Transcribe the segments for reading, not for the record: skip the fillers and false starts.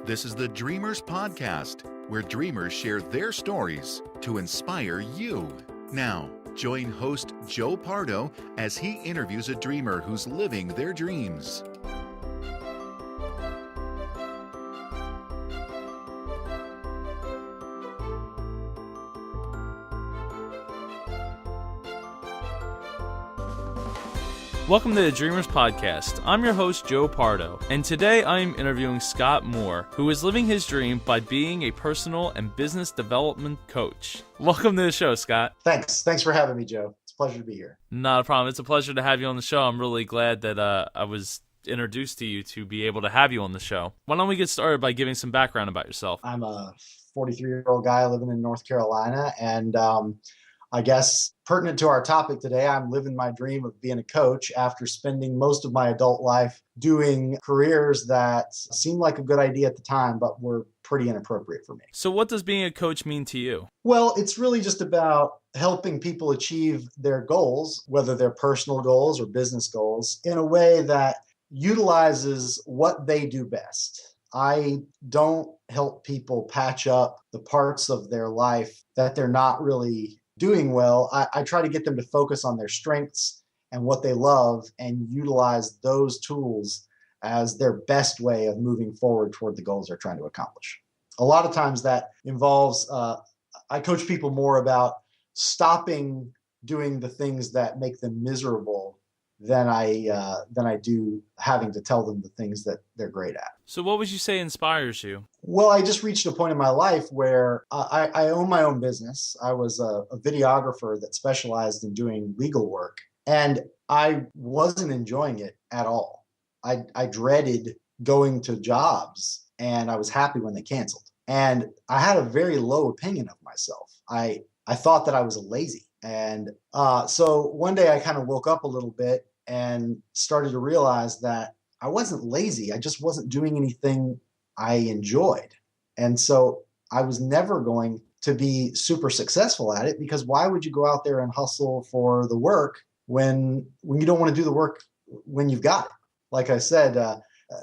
This is the Dreamers Podcast, where dreamers share their stories to inspire you. Now, join host Joe Pardo as he interviews a dreamer who's living their dreams. Welcome to the Dreamers Podcast. I'm your host, Joe Pardo, and today I'm interviewing Scott Moore, who is living his dream by being a personal and business development coach. Welcome to the show, Scott. Thanks for having me, Joe. It's a pleasure to be here. Not a problem. It's a pleasure to have you on the show. I'm really glad that I was introduced to you to be able to have you on the show. Why don't we get started by giving some background about yourself? I'm a 43-year-old guy living in North Carolina, and I guess pertinent to our topic today, I'm living my dream of being a coach after spending most of my adult life doing careers that seemed like a good idea at the time, but were pretty inappropriate for me. So what does being a coach mean to you? Well, it's really just about helping people achieve their goals, whether they're personal goals or business goals, in a way that utilizes what they do best. I don't help people patch up the parts of their life that they're not really doing well. I try to get them to focus on their strengths and what they love and utilize those tools as their best way of moving forward toward the goals they're trying to accomplish. A lot of times that involves, I coach people more about stopping doing the things that make them miserable than I do having to tell them the things that they're great at. So what would you say inspires you? Well, I just reached a point in my life where I own my own business. I was a videographer that specialized in doing legal work, and I wasn't enjoying it at all. I dreaded going to jobs, and I was happy when they canceled. And I had a very low opinion of myself. I thought that I was lazy. And so one day I kind of woke up a little bit and started to realize that I wasn't lazy. I just wasn't doing anything I enjoyed. And so I was never going to be super successful at it, because why would you go out there and hustle for the work when you don't want to do the work when you've got it? Like I said,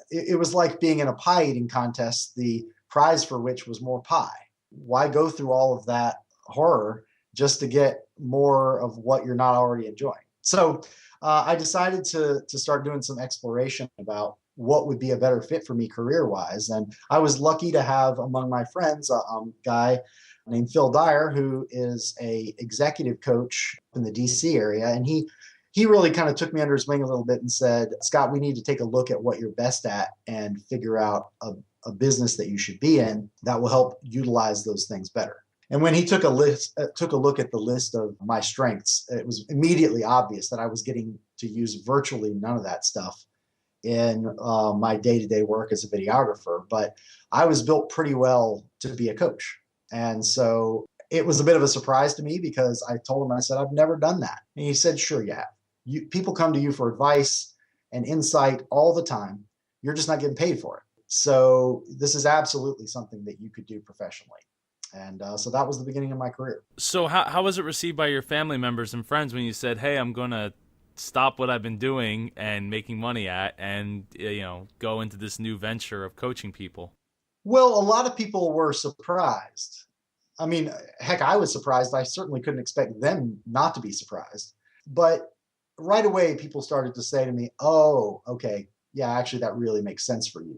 it was like being in a pie eating contest, the prize for which was more pie. Why go through all of that horror just to get more of what you're not already enjoying? So I decided to start doing some exploration about what would be a better fit for me career-wise. And I was lucky to have among my friends a guy named Phil Dyer, who is a executive coach in the DC area. And he really kind of took me under his wing a little bit and said, Scott, we need to take a look at what you're best at and figure out a business that you should be in that will help utilize those things better. And when he took a look at the list of my strengths, it was immediately obvious that I was getting to use virtually none of that stuff in my day-to-day work as a videographer. But I was built pretty well to be a coach. And so it was a bit of a surprise to me, because I told him, I said, I've never done that. And he said, sure you have. People come to you for advice and insight all the time. You're just not getting paid for it. So this is absolutely something that you could do professionally. And so that was the beginning of my career. So how was it received by your family members and friends when you said, hey, I'm going to stop what I've been doing and making money at and, go into this new venture of coaching people? Well, a lot of people were surprised. I mean, heck, I was surprised. I certainly couldn't expect them not to be surprised. But right away, people started to say to me, oh, okay, yeah, actually, that really makes sense for you.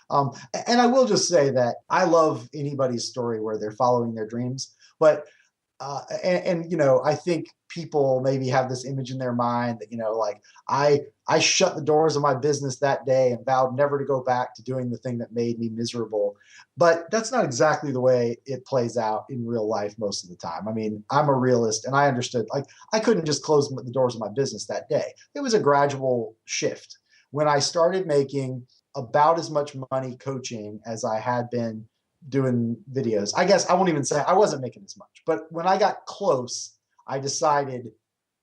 And I will just say that I love anybody's story where they're following their dreams, but I think people maybe have this image in their mind that, like I shut the doors of my business that day and vowed never to go back to doing the thing that made me miserable. But that's not exactly the way it plays out in real life most of the time. I mean, I'm a realist, and I understood, like, I couldn't just close the doors of my business that day. It was a gradual shift. When I started making about as much money coaching as I had been doing videos, I guess I won't even say I wasn't making as much, but when I got close, I decided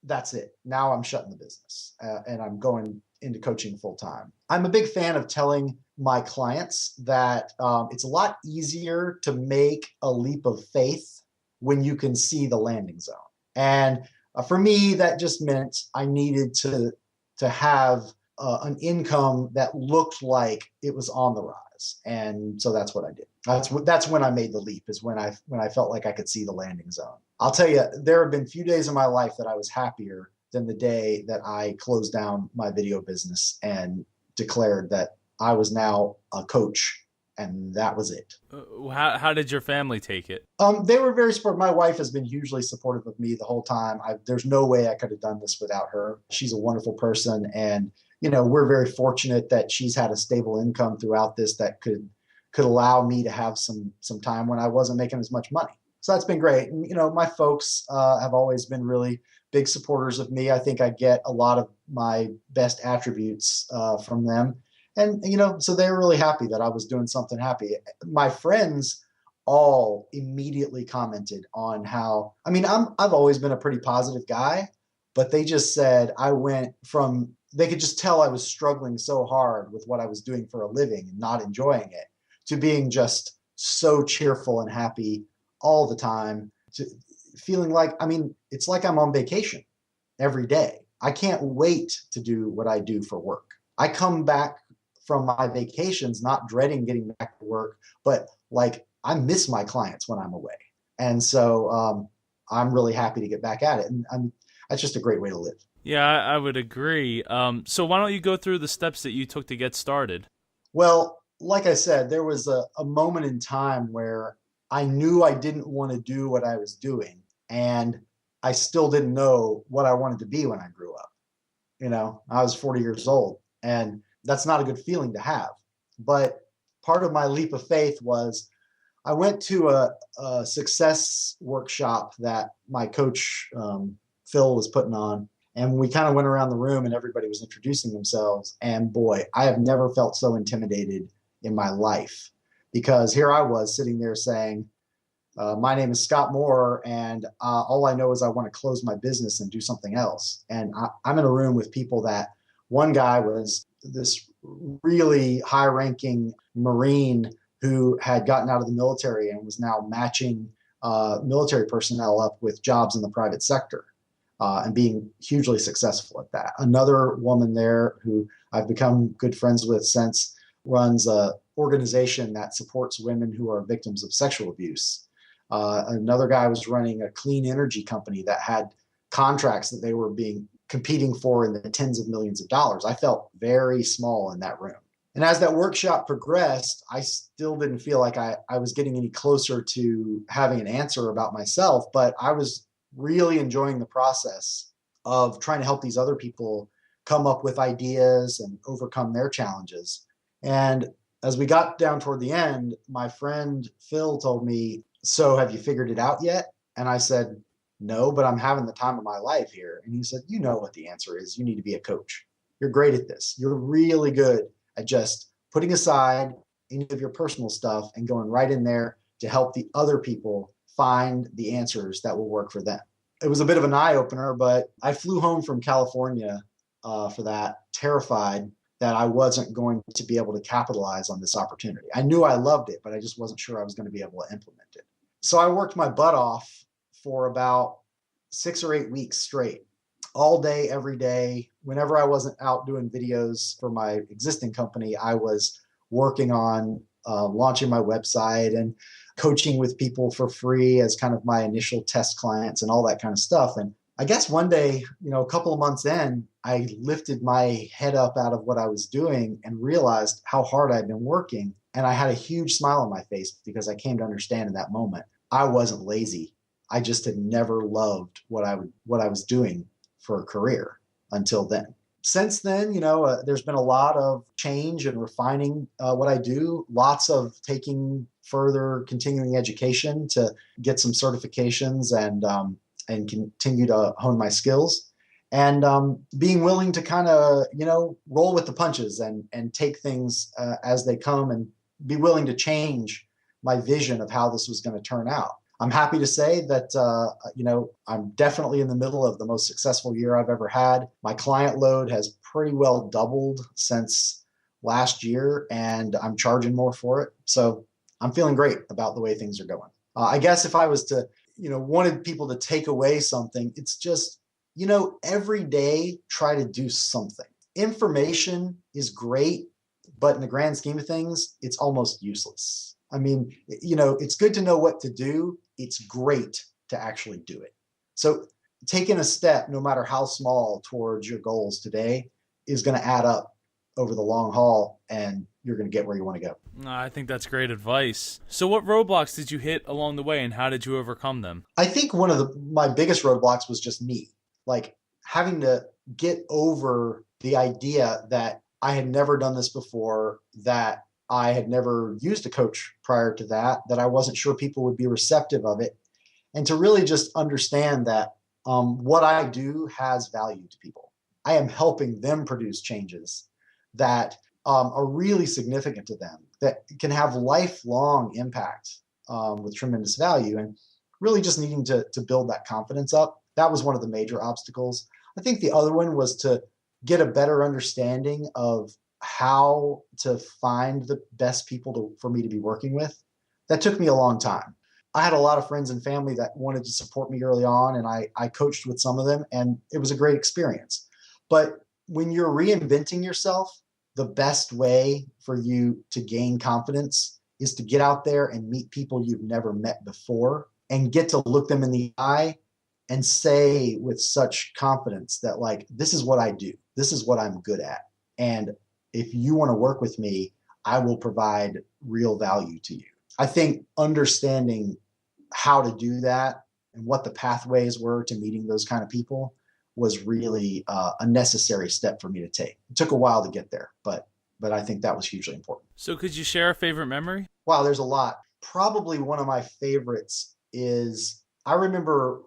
that's it. Now I'm shutting the business and I'm going into coaching full time. I'm a big fan of telling my clients that it's a lot easier to make a leap of faith when you can see the landing zone. And for me, that just meant I needed to have an income that looked like it was on the rise. was. And so that's what I did. That's when I made the leap, is when I felt like I could see the landing zone. I'll tell you, there have been few days in my life that I was happier than the day that I closed down my video business and declared that I was now a coach, and that was it. How did your family take it? They were very supportive. My wife has been hugely supportive of me the whole time. There's no way I could have done this without her. She's a wonderful person, and we're very fortunate that she's had a stable income throughout this that could allow me to have some time when I wasn't making as much money. So that's been great. And my folks have always been really big supporters of me. I think I get a lot of my best attributes from them. And, so they were really happy that I was doing something happy. My friends all immediately commented on how, I've always been a pretty positive guy, but they just said they could just tell I was struggling so hard with what I was doing for a living and not enjoying it, to being just so cheerful and happy all the time, to feeling like, it's like I'm on vacation every day. I can't wait to do what I do for work. I come back from my vacations not dreading getting back to work, but like I miss my clients when I'm away. And so I'm really happy to get back at it. And that's just a great way to live. Yeah, I would agree. So why don't you go through the steps that you took to get started? Well, like I said, there was a moment in time where I knew I didn't want to do what I was doing, and I still didn't know what I wanted to be when I grew up. I was 40 years old, and that's not a good feeling to have. But part of my leap of faith was I went to a success workshop that my coach, Phil, was putting on. And we kind of went around the room and everybody was introducing themselves. And boy, I have never felt so intimidated in my life, because here I was sitting there saying, my name is Scott Moore, and all I know is I want to close my business and do something else. And I'm in a room with people that, one guy was this really high-ranking Marine who had gotten out of the military and was now matching military personnel up with jobs in the private sector and being hugely successful at that. Another woman there who I've become good friends with since runs an organization that supports women who are victims of sexual abuse. Another guy was running a clean energy company that had contracts that they were competing for in the tens of millions of dollars. I felt very small in that room. And as that workshop progressed, I still didn't feel like I was getting any closer to having an answer about myself, but I was really enjoying the process of trying to help these other people come up with ideas and overcome their challenges. And as we got down toward the end, my friend Phil told me, "So have you figured it out yet?" And I said, "No, but I'm having the time of my life here." And he said, "You know what the answer is. You need to be a coach. You're great at this. You're really good at just putting aside any of your personal stuff and going right in there to help the other people find the answers that will work for them." It was a bit of an eye-opener, but I flew home from California for that, terrified that I wasn't going to be able to capitalize on this opportunity. I knew I loved it, but I just wasn't sure I was going to be able to implement it. So I worked my butt off for about 6 or 8 weeks straight, all day, every day. Whenever I wasn't out doing videos for my existing company, I was working on launching my website and coaching with people for free as kind of my initial test clients and all that kind of stuff. And I guess one day, a couple of months in, I lifted my head up out of what I was doing and realized how hard I'd been working. And I had a huge smile on my face because I came to understand in that moment, I wasn't lazy. I just had never loved what I was doing for a career until then. Since then, there's been a lot of change and refining what I do, lots of taking further continuing education to get some certifications and continue to hone my skills, and being willing to kind of, roll with the punches and take things as they come and be willing to change my vision of how this was going to turn out. I'm happy to say that, I'm definitely in the middle of the most successful year I've ever had. My client load has pretty well doubled since last year, and I'm charging more for it. So I'm feeling great about the way things are going. I guess if I was to, wanted people to take away something, it's just, every day try to do something. Information is great, but in the grand scheme of things, it's almost useless. I mean, it's good to know what to do. It's great to actually do it. So taking a step, no matter how small, towards your goals today is going to add up over the long haul, and you're going to get where you want to go. I think that's great advice. So what roadblocks did you hit along the way, and how did you overcome them? I think one of my biggest roadblocks was just me, like having to get over the idea that I had never done this before, that I had never used a coach prior to that I wasn't sure people would be receptive of it, and to really just understand that what I do has value to people. I am helping them produce changes that are really significant to them, that can have lifelong impact with tremendous value, and really just needing to build that confidence up. That was one of the major obstacles. I think the other one was to get a better understanding of how to find the best people for me to be working with. That took me a long time. I had a lot of friends and family that wanted to support me early on, and I coached with some of them, and it was a great experience. But when you're reinventing yourself, the best way for you to gain confidence is to get out there and meet people you've never met before and get to look them in the eye and say with such confidence that, like, this is what I do. This is what I'm good at. And if you want to work with me, I will provide real value to you. I think understanding how to do that and what the pathways were to meeting those kind of people was really a necessary step for me to take. It took a while to get there, but I think that was hugely important. So could you share a favorite memory? Wow, there's a lot. Probably one of my favorites is, I remember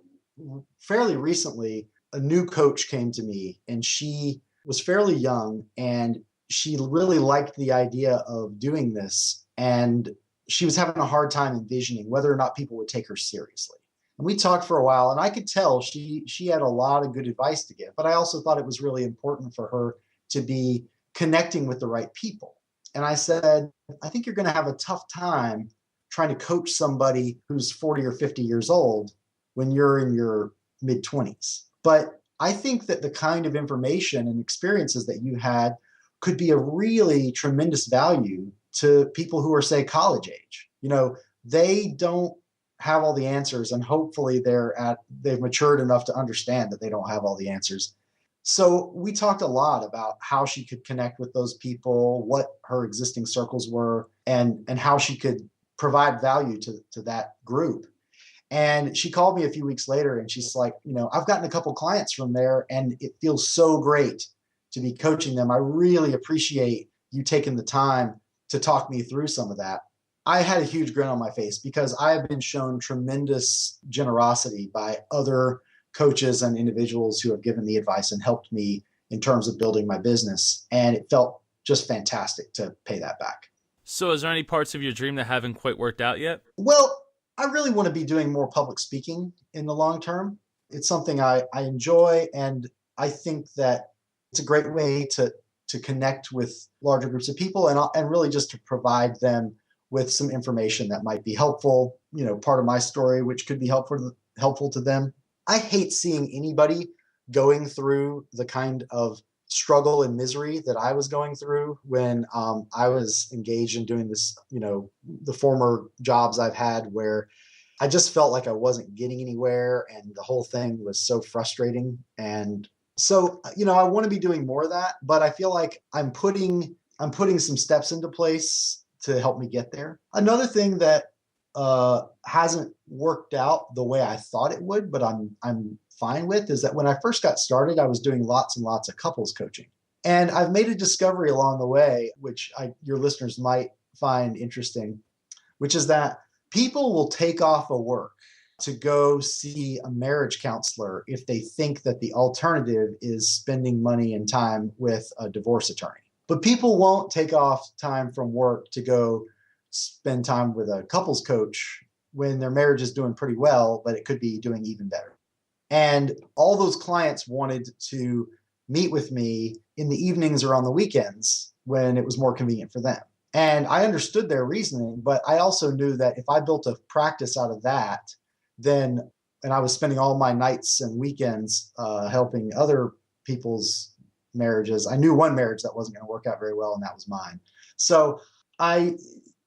fairly recently, a new coach came to me, and she was fairly young, and she really liked the idea of doing this. And she was having a hard time envisioning whether or not people would take her seriously. And we talked for a while, and I could tell she had a lot of good advice to give, but I also thought it was really important for her to be connecting with the right people. And I said, I think you're going to have a tough time trying to coach somebody who's 40 or 50 years old when you're in your mid-20s. But I think that the kind of information and experiences that you had could be a really tremendous value to people who are, say, college age. They don't have all the answers, and hopefully they've matured enough to understand that they don't have all the answers. So we talked a lot about how she could connect with those people, what her existing circles were, and how she could provide value to that group. And she called me a few weeks later, and she's like, I've gotten a couple clients from there, and it feels so great to be coaching them. I really appreciate you taking the time to talk me through some of that. I had a huge grin on my face because I have been shown tremendous generosity by other coaches and individuals who have given me advice and helped me in terms of building my business. And it felt just fantastic to pay that back. So is there any parts of your dream that haven't quite worked out yet? Well, I really want to be doing more public speaking in the long term. It's something I enjoy, and I think that it's a great way to connect with larger groups of people and really just to provide them with some information that might be helpful, part of my story, which could be helpful to them. I hate seeing anybody going through the kind of struggle and misery that I was going through when I was engaged in doing this, the former jobs I've had, where I just felt like I wasn't getting anywhere and the whole thing was so frustrating. And so, I want to be doing more of that, but I feel like I'm putting some steps into place to help me get there. Another thing that hasn't worked out the way I thought it would, but I'm fine with, is that when I first got started, I was doing lots and lots of couples coaching. And I've made a discovery along the way, which your listeners might find interesting, which is that people will take off of work to go see a marriage counselor if they think that the alternative is spending money and time with a divorce attorney. But people won't take off time from work to go spend time with a couples coach when their marriage is doing pretty well, but it could be doing even better. And all those clients wanted to meet with me in the evenings or on the weekends when it was more convenient for them. And I understood their reasoning, but I also knew that if I built a practice out of that, and I was spending all my nights and weekends helping other people's marriages. I knew one marriage that wasn't going to work out very well, and that was mine. So I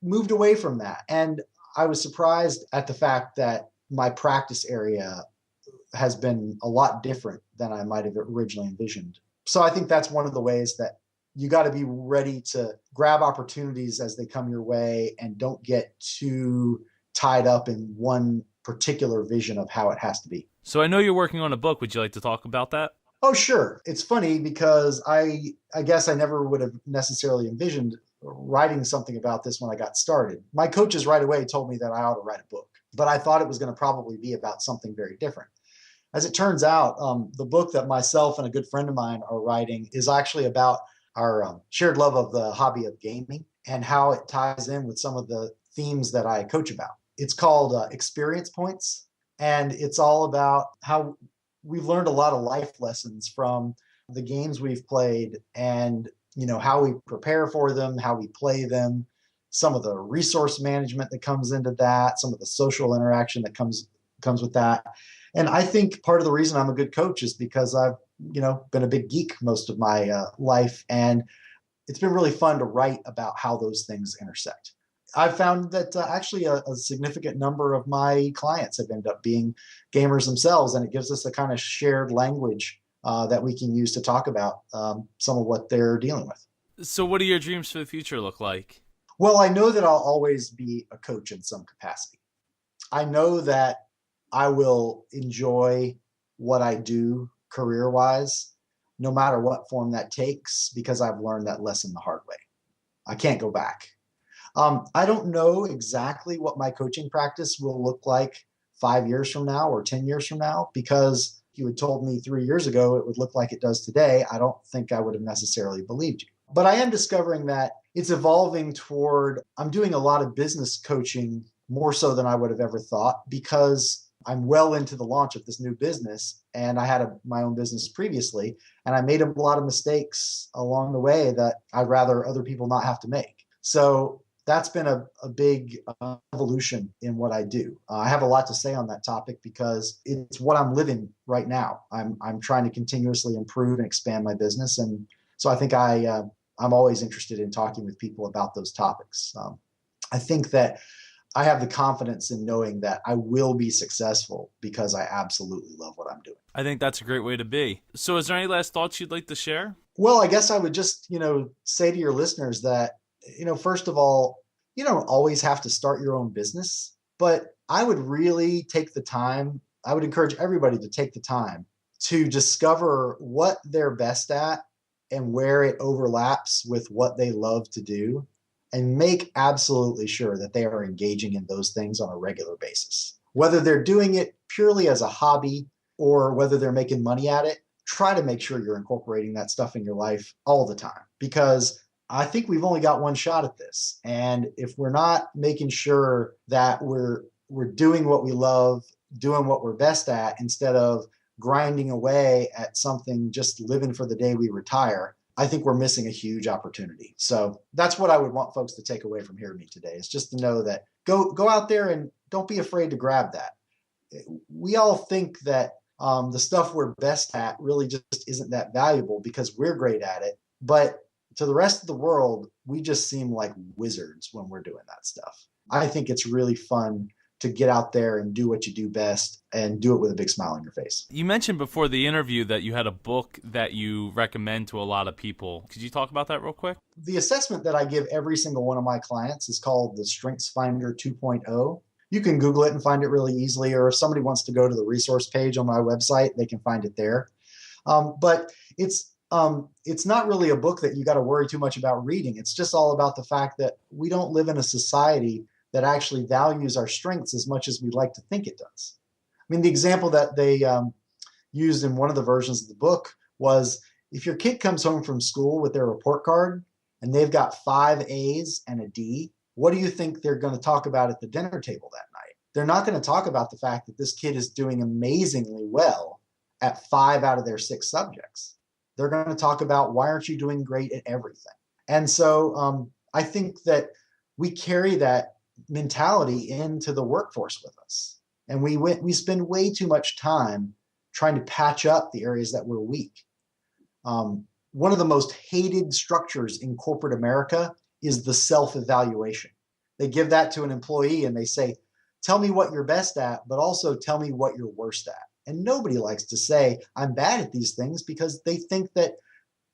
moved away from that. And I was surprised at the fact that my practice area has been a lot different than I might have originally envisioned. So I think that's one of the ways that you got to be ready to grab opportunities as they come your way and don't get too tied up in one particular vision of how it has to be. So I know you're working on a book. Would you like to talk about that? Oh, sure. It's funny because I guess I never would have necessarily envisioned writing something about this when I got started. My coaches right away told me that I ought to write a book, but I thought it was going to probably be about something very different. As it turns out, the book that myself and a good friend of mine are writing is actually about our shared love of the hobby of gaming and how it ties in with some of the themes that I coach about. It's called Experience Points, and it's all about how we've learned a lot of life lessons from the games we've played and how we prepare for them, how we play them, some of the resource management that comes into that, some of the social interaction that comes with that. And I think part of the reason I'm a good coach is because I've, been a big geek most of my life. And it's been really fun to write about how those things intersect. I've found that actually a significant number of my clients have ended up being gamers themselves, and it gives us a kind of shared language that we can use to talk about some of what they're dealing with. So what do your dreams for the future look like? Well, I know that I'll always be a coach in some capacity. I know that I will enjoy what I do career-wise, no matter what form that takes, because I've learned that lesson the hard way. I can't go back. I don't know exactly what my coaching practice will look like 5 years from now or 10 years from now, because if you had told me 3 years ago it would look like it does today, I don't think I would have necessarily believed you. But I am discovering that it's evolving toward, I'm doing a lot of business coaching more so than I would have ever thought, because I'm well into the launch of this new business, and I had my own business previously, and I made a lot of mistakes along the way that I'd rather other people not have to make. So that's been a big evolution in what I do. I have a lot to say on that topic because it's what I'm living right now. I'm trying to continuously improve and expand my business, and so I think I'm always interested in talking with people about those topics. I think that I have the confidence in knowing that I will be successful because I absolutely love what I'm doing. I think that's a great way to be. So is there any last thoughts you'd like to share? Well, I guess I would just, say to your listeners that, first of all, you don't always have to start your own business, but I would really take the time. I would encourage everybody to take the time to discover what they're best at and where it overlaps with what they love to do, and make absolutely sure that they are engaging in those things on a regular basis. Whether they're doing it purely as a hobby or whether they're making money at it, try to make sure you're incorporating that stuff in your life all the time, because I think we've only got one shot at this. And if we're not making sure that we're doing what we love, doing what we're best at, instead of grinding away at something, just living for the day we retire, I think we're missing a huge opportunity. So that's what I would want folks to take away from hearing me today, is just to know that go out there and don't be afraid to grab that. We all think that the stuff we're best at really just isn't that valuable because we're great at it. But to the rest of the world, we just seem like wizards when we're doing that stuff. I think it's really fun to get out there and do what you do best and do it with a big smile on your face. You mentioned before the interview that you had a book that you recommend to a lot of people. Could you talk about that real quick? The assessment that I give every single one of my clients is called the Strengths Finder 2.0. You can Google it and find it really easily, or if somebody wants to go to the resource page on my website, they can find it there. But it's not really a book that you got to worry too much about reading. It's just all about the fact that we don't live in a society that actually values our strengths as much as we'd like to think it does. I mean, the example that they used in one of the versions of the book was, if your kid comes home from school with their report card and they've got 5 A's and a D, what do you think they're going to talk about at the dinner table that night? They're not going to talk about the fact that this kid is doing amazingly well at 5 out of their 6 subjects. They're going to talk about, why aren't you doing great at everything? And so I think that we carry that mentality into the workforce with us. And we spend way too much time trying to patch up the areas that we're weak. One of the most hated structures in corporate America is the self-evaluation. They give that to an employee and they say, tell me what you're best at, but also tell me what you're worst at. And nobody likes to say, I'm bad at these things, because they think that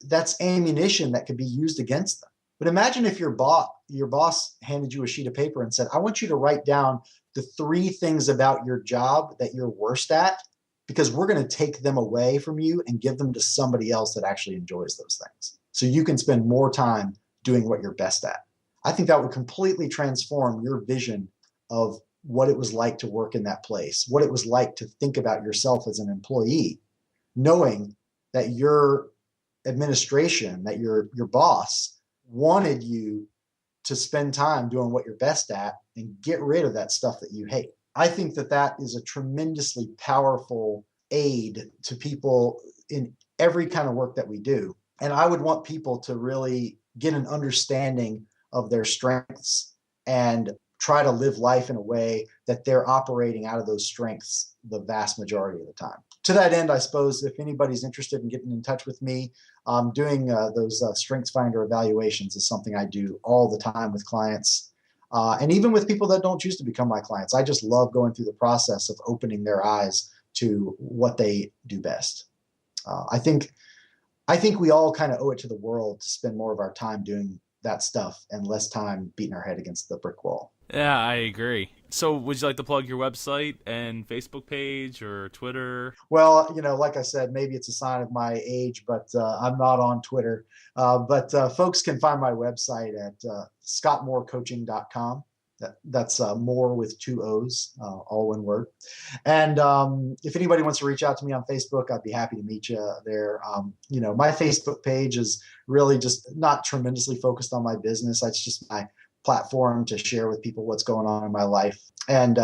that's ammunition that could be used against them. But imagine if your boss handed you a sheet of paper and said, I want you to write down the 3 things about your job that you're worst at, because we're going to take them away from you and give them to somebody else that actually enjoys those things. So you can spend more time doing what you're best at. I think that would completely transform your vision of what it was like to work in that place, what it was like to think about yourself as an employee, knowing that your administration, that your boss wanted you to spend time doing what you're best at and get rid of that stuff that you hate. I think that that is a tremendously powerful aid to people in every kind of work that we do. And I would want people to really get an understanding of their strengths and try to live life in a way that they're operating out of those strengths the vast majority of the time. To that end, I suppose if anybody's interested in getting in touch with me, doing those StrengthsFinder evaluations is something I do all the time with clients. And even with people that don't choose to become my clients. I just love going through the process of opening their eyes to what they do best. I think we all kind of owe it to the world to spend more of our time doing that stuff and less time beating our head against the brick wall. Yeah, I agree. So would you like to plug your website and Facebook page or Twitter? Well, like I said, maybe it's a sign of my age, but I'm not on Twitter. But folks can find my website at scottmoorecoaching.com. That's Moore with 2 O's, all one word. And if anybody wants to reach out to me on Facebook, I'd be happy to meet you there. My Facebook page is really just not tremendously focused on my business. It's just my platform to share with people what's going on in my life and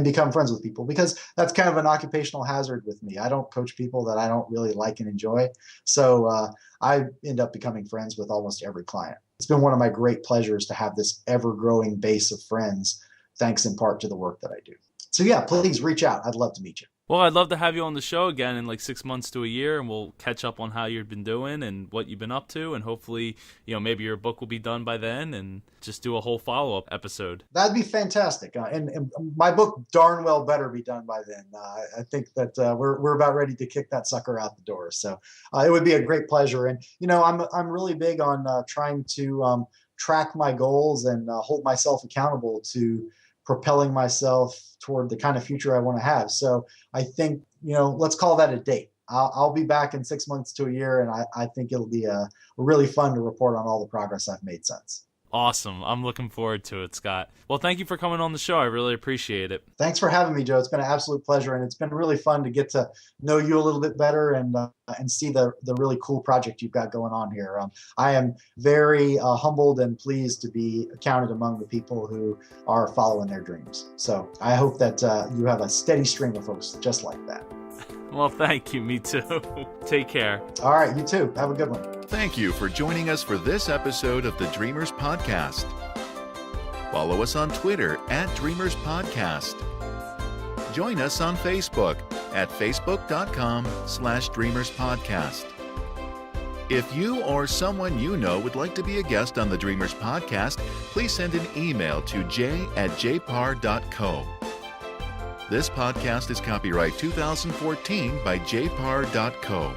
become friends with people, because that's kind of an occupational hazard with me. I don't coach people that I don't really like and enjoy. So I end up becoming friends with almost every client. It's been one of my great pleasures to have this ever-growing base of friends, thanks in part to the work that I do. So yeah, please reach out. I'd love to meet you. Well, I'd love to have you on the show again in like 6 months to a year, and we'll catch up on how you've been doing and what you've been up to, and hopefully, maybe your book will be done by then, and just do a whole follow-up episode. That'd be fantastic. And my book darn well better be done by then. I think that we're about ready to kick that sucker out the door. So it would be a great pleasure. And, I'm really big on trying to track my goals and hold myself accountable to propelling myself toward the kind of future I want to have. So I think, let's call that a date. I'll be back in 6 months to a year, and I think it'll be really fun to report on all the progress I've made since. Awesome. I'm looking forward to it, Scott. Well, thank you for coming on the show. I really appreciate it. Thanks for having me, Joe. It's been an absolute pleasure, and it's been really fun to get to know you a little bit better and see the really cool project you've got going on here. I am very humbled and pleased to be counted among the people who are following their dreams. So I hope that you have a steady stream of folks just like that. Well, thank you. Me too. Take care. All right. You too. Have a good one. Thank you for joining us for this episode of the Dreamers Podcast. Follow us on Twitter at Dreamers Podcast. Join us on Facebook at facebook.com/Dreamers Podcast. If you or someone you know would like to be a guest on the Dreamers Podcast, please send an email to j@jpar.co. This podcast is copyright 2014 by jpar.co.